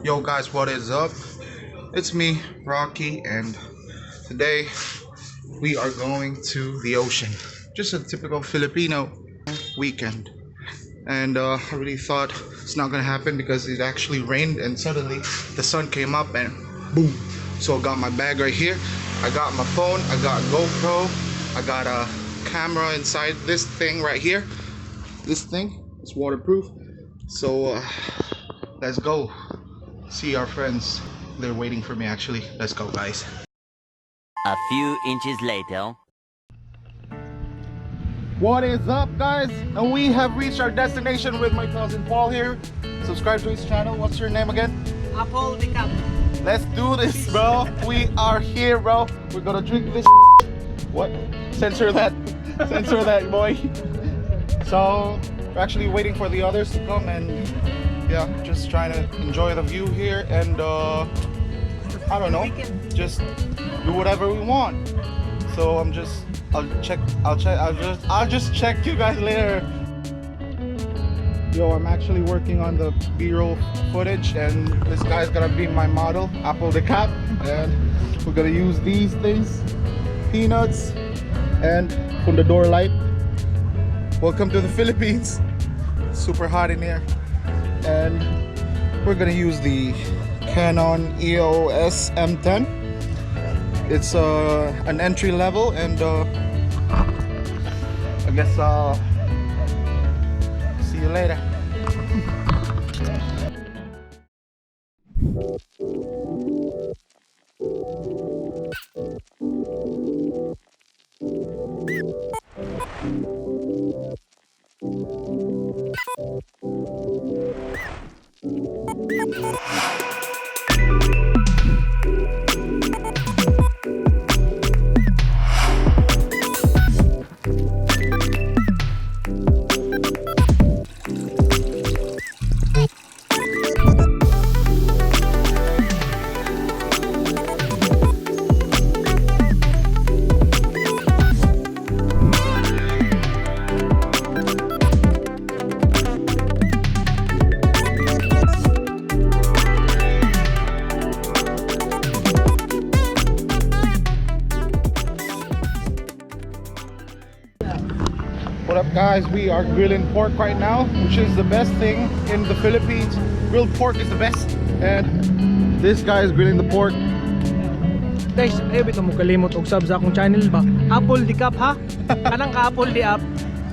Yo guys, what is up? It's me, Rocky, and today we are going to the ocean. Just a typical Filipino weekend. And I really thought it's not gonna happen because it actually rained and suddenly the sun came up and boom. So I got my bag right here. I got my phone, I got a GoPro, I got a camera inside this thing right here. This thing is waterproof. So let's go see our friends. They're waiting for me actually. Let's go guys. A few inches later. What is up guys? And we have reached our destination with my cousin Paul here. Subscribe to his channel. What's your name again? Apple the cup. Let's do this, bro. We are here, bro. We're gonna drink this. What? Censor that. Censor that, boy. So we're actually waiting for the others to come and yeah, just trying to enjoy the view here and I don't know, just do whatever we want. So I'll just check you guys later. Yo, I'm actually working on the B-roll footage and this guy's gonna be my model, Apple the Cap, and we're gonna use these things, peanuts and from the door light. Welcome to the Philippines. Super hot in here. And we're gonna use the Canon EOS M10. It's an entry level and I guess see you later. What up guys, we are grilling pork right now, which is the best thing in the Philippines. Grilled pork is the best, and this guy is grilling the pork. Guys, bito mo kalimot og sub sa akong channel ba? Apple the cup ha? Kanang ka Apple the app.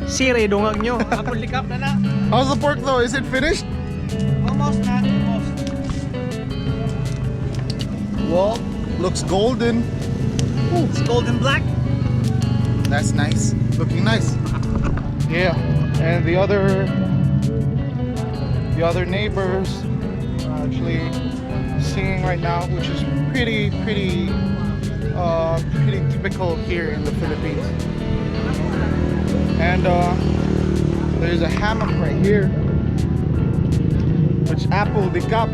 Sire dongag nyo. Apple the cup na na. How's the pork though? Is it finished? Almost na, almost. Well, looks golden. Ooh, it's golden black. That's nice. Looking nice. Yeah, and the other neighbors are actually singing right now, which is pretty typical here in the Philippines. And there's a hammock right here, which Apple the Cup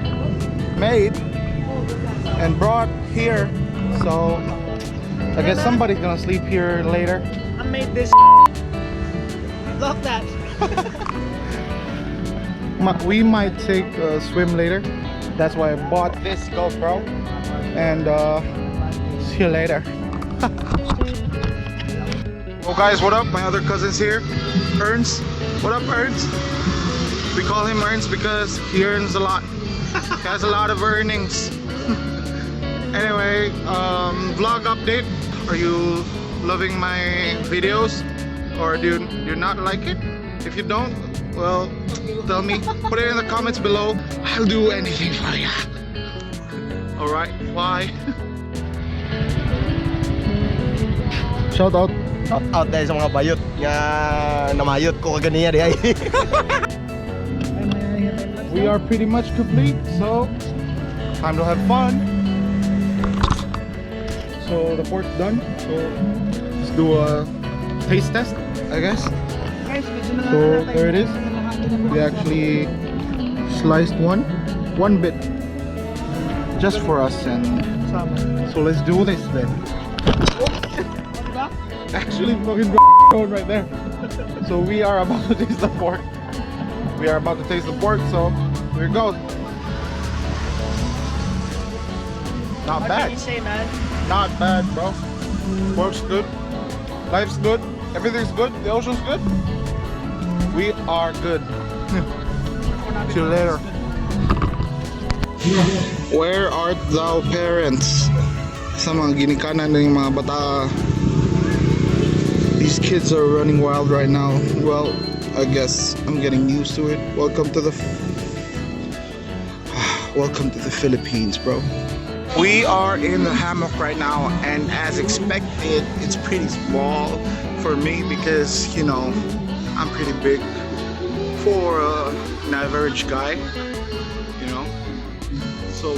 made and brought here. So I guess somebody's gonna sleep here later. I made this. Look that. We might take a swim later. That's why I bought this GoPro. And see you later. Oh guys, what up? My other cousin's here. Ernst. What up, Ernst? We call him Ernst because he earns a lot. He has a lot of earnings. Anyway, vlog update. Are you loving my videos? Or do you not like it? If you don't, well, tell me. Put it in the comments below. I'll do anything for you. Alright, why? Shout out. Shout out dahil sa mga bayot nga namayot ko kaganiya di ay. We are pretty much complete, so time to have fun. So the pork's done. So let's do a taste test, I guess. So there it is. We actually sliced one bit just for us, and so let's do this then. Actually fucking road right there. So we are about to taste the pork. We are about to taste the pork, so here it goes. Not What bad. can you say, man? Not bad, bro. Work's good. Life's good. Everything's good. The ocean's good. We are good. See you later. Where art thou, parents? Sa mga ginikanan ng mga bata. These kids are running wild right now. Well, I guess I'm getting used to it. Welcome to the Philippines, bro. We are in the hammock right now, and as expected, it's pretty small for me because, you know, I'm pretty big for an average guy, you know. So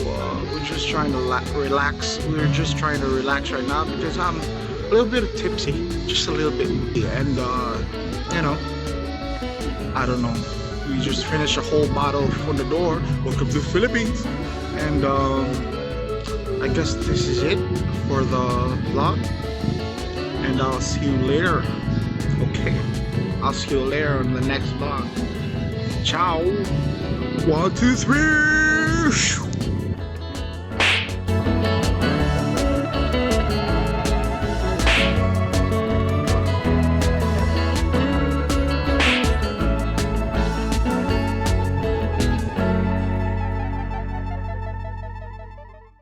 we're just trying to relax. We're just trying to relax right now because I'm a little bit tipsy, just a little bit, and you know, I don't know. We just finished a whole bottle from the door. Welcome to the Philippines, and I guess this is it for the vlog, and I'll see you later. Okay, I'll see you later on the next vlog. Ciao. 1, 2, 3.